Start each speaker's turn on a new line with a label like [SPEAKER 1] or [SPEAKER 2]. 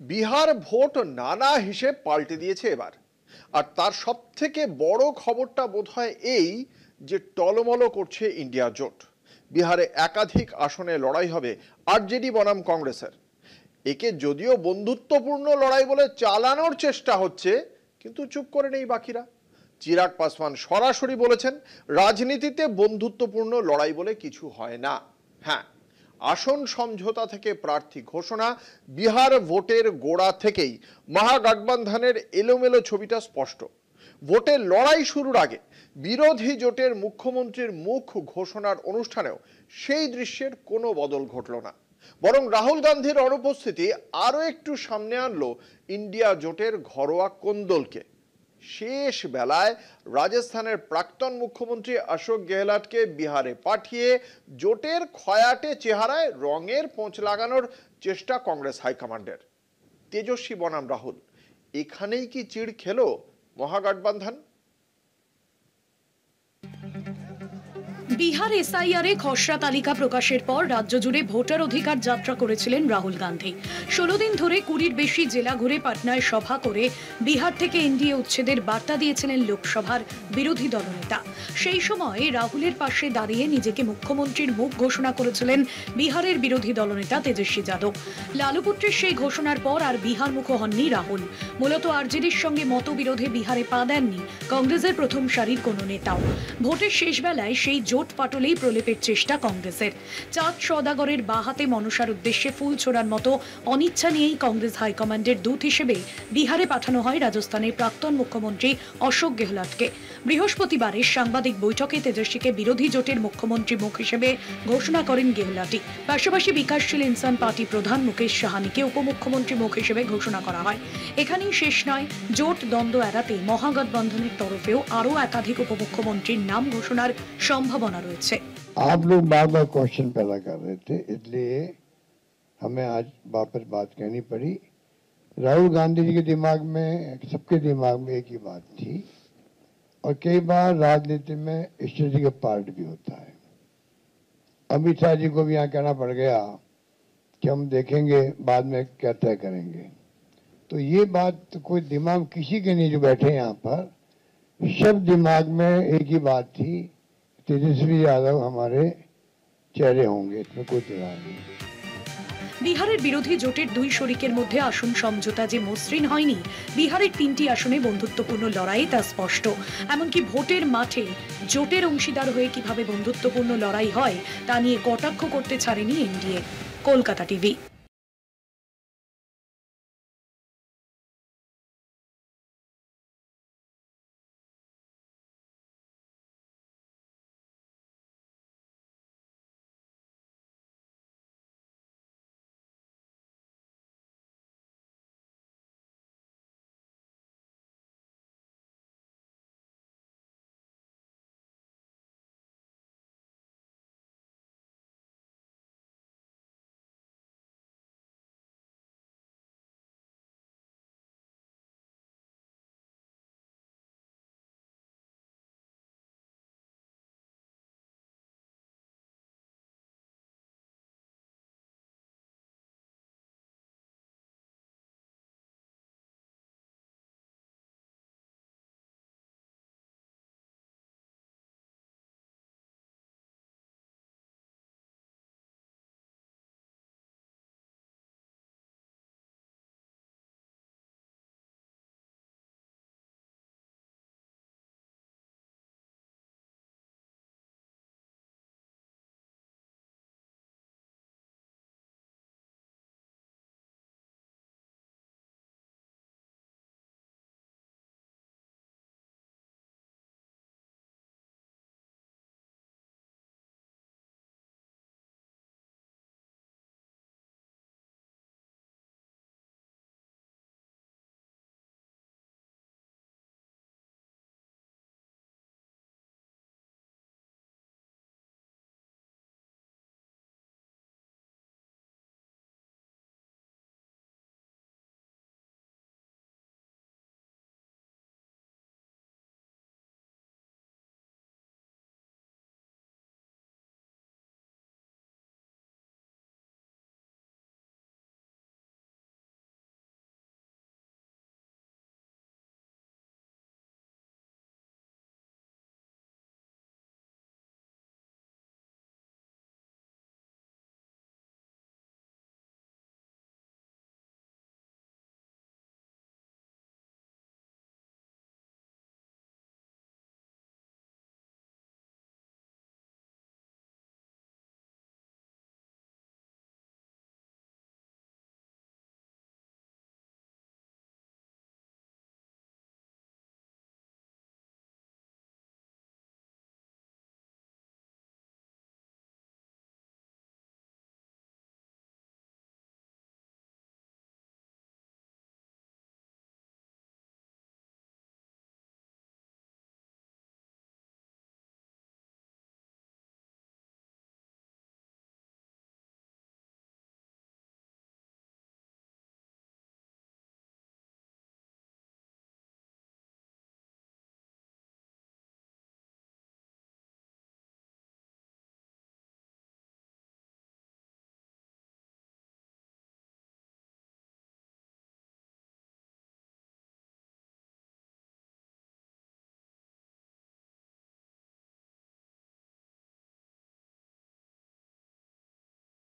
[SPEAKER 1] Bihar vote নানা হিসেব পাল্টে দিয়েছে এবার। আর তার সবথেকে বড় খবরটা বোধহয় এই যে টলমল করছে ইন্ডিয়া জোট। বিহারে একাধিক আসনে লড়াই হবে আরজেডি বনাম কংগ্রেসের। একে যদিও বন্ধুত্বপূর্ণ লড়াই বলে চালানোর চেষ্টা হচ্ছে, কিন্তু চুপ করে নেই বাকিরা। চিরাগ পাসওয়ান সরাসরি বলেছেন, রাজনীতিতে বন্ধুত্বপূর্ণ লড়াই বলে কিছু হয় না। হ্যাঁ, আসন সমঝোতা থেকে প্রার্থী ঘোষণা, বিহার ভোটের গোড়া থেকেই মহাগঠবন্ধনের এলোমেলো ছবিটা স্পষ্ট। ভোটের লড়াই শুরুর আগে বিরোধী জোটের মুখ্যমন্ত্রীর মুখ ঘোষণার অনুষ্ঠানেও সেই দৃশ্যের কোনো বদল ঘটল না। বরং রাহুল গান্ধীর অনুপস্থিতি আরও একটু সামনে আনলো ইন্ডিয়া জোটের ঘরোয়া কোন্দলকে। শেষ বেলায় রাজস্থানের প্রাক্তন মুখ্যমন্ত্রী অশোক গেহলটকে বিহারে পাঠিয়ে জোটের খয়াটে চেহারায় রঙের পোঁচ লাগানোর চেষ্টা কংগ্রেস হাইকমান্ডের। তেজস্বী বনাম রাহুল, এখানেই কি চিড় খেলো মহাগঠবন্ধন?
[SPEAKER 2] বিহার এসআইআরে খসড়া তালিকা প্রকাশের পর রাজ্য জুড়ে ভোটার অধিকার যাত্রা করেছিলেন রাহুল গান্ধী। 16 দিন ধরে 20-র বেশি জেলা ঘুরে পাটনায় সভা করে বিহার থেকে এনডিএ উচ্ছেদের বার্তা দিয়েছিলেন লোকসভার বিরোধী দলনেতা। সেই সময় রাহুলের পাশে দাঁড়িয়ে নিজেকে মুখ্যমন্ত্রীর মুখ ঘোষণা করেছিলেন বিহারের বিরোধী দলনেতা তেজস্বী যাদব। লালুপুত্রের সেই ঘোষণার পর আর বিহার মুখ হননি রাহুল। মূলত আরজেডির সঙ্গে মতবিরোধে বিহারে পা দেননি কংগ্রেসের প্রথম সারির কোনো নেতাও। ভোটের শেষ বেলায় সেই জোট পাটলেই প্রলেপের চেষ্টা কংগ্রেসের। চাঁদ সওদাগরের বাহাতে মনসার উদ্দেশ্যে ফুল ছোড়ার মতো অনিচ্ছা নিয়েই কংগ্রেস হাইকমান্ডের দূত হিসেবে বিহারে পাঠানো হয় রাজস্থানের প্রাক্তন মুখ্যমন্ত্রী অশোক গেহলটকে। বৃহস্পতিবারের সাংবাদিক বৈঠকে তেজস্বীকে বিরোধী জোটের মুখ্যমন্ত্রী মুখ হিসেবে ঘোষণা করেন গেহলটই। পাশাপাশি বিকাশশীল ইনসান পার্টি প্রধান মুকেশ সাহানিকে উপমুখ্যমন্ত্রী মুখ হিসেবে ঘোষণা করা হয়। এখানেই শেষ নয়, জোট দ্বন্দ্ব এড়াতে মহাগঠবন্ধনের তরফেও আরও একাধিক উপমুখ্যমন্ত্রীর নাম ঘোষণার সম্ভাবনা রয়েছে।
[SPEAKER 3] आप लोग बार बार क्वेश्चन पैदा कर रहे थे, इसलिए हमें आज वापस बात कहनी पड़ी। राहुल गांधी जी के दिमाग में, सबके दिमाग में एक ही बात थी, और कई बार राजनीति में स्ट्रेटेजिक पार्ट भी होता है। अमित शाह जी को भी यहाँ कहना पड़ गया कि हम देखेंगे बाद में क्या तय करेंगे। तो ये बात कोई दिमाग किसी के नहीं जो बैठे यहाँ पर, सब दिमाग में एक ही बात थी, तेजस्वी यादव हमारे चेहरे होंगे, इसमें कोई तरह नहीं।
[SPEAKER 2] বিহারের বিরোধী জোটের দুই শরিকের মধ্যে আসন সমঝোতা যে মসৃণ হয়নি, বিহারের 3টি আসনে বন্ধুত্বপূর্ণ লড়াই তা স্পষ্ট। এমনকি ভোটের মাঠে জোটের অংশীদার হয়ে কিভাবে বন্ধুত্বপূর্ণ লড়াই হয় তা নিয়ে কটাক্ষ করতে ছাড়েনি এনডিএ। কলকাতা টিভি।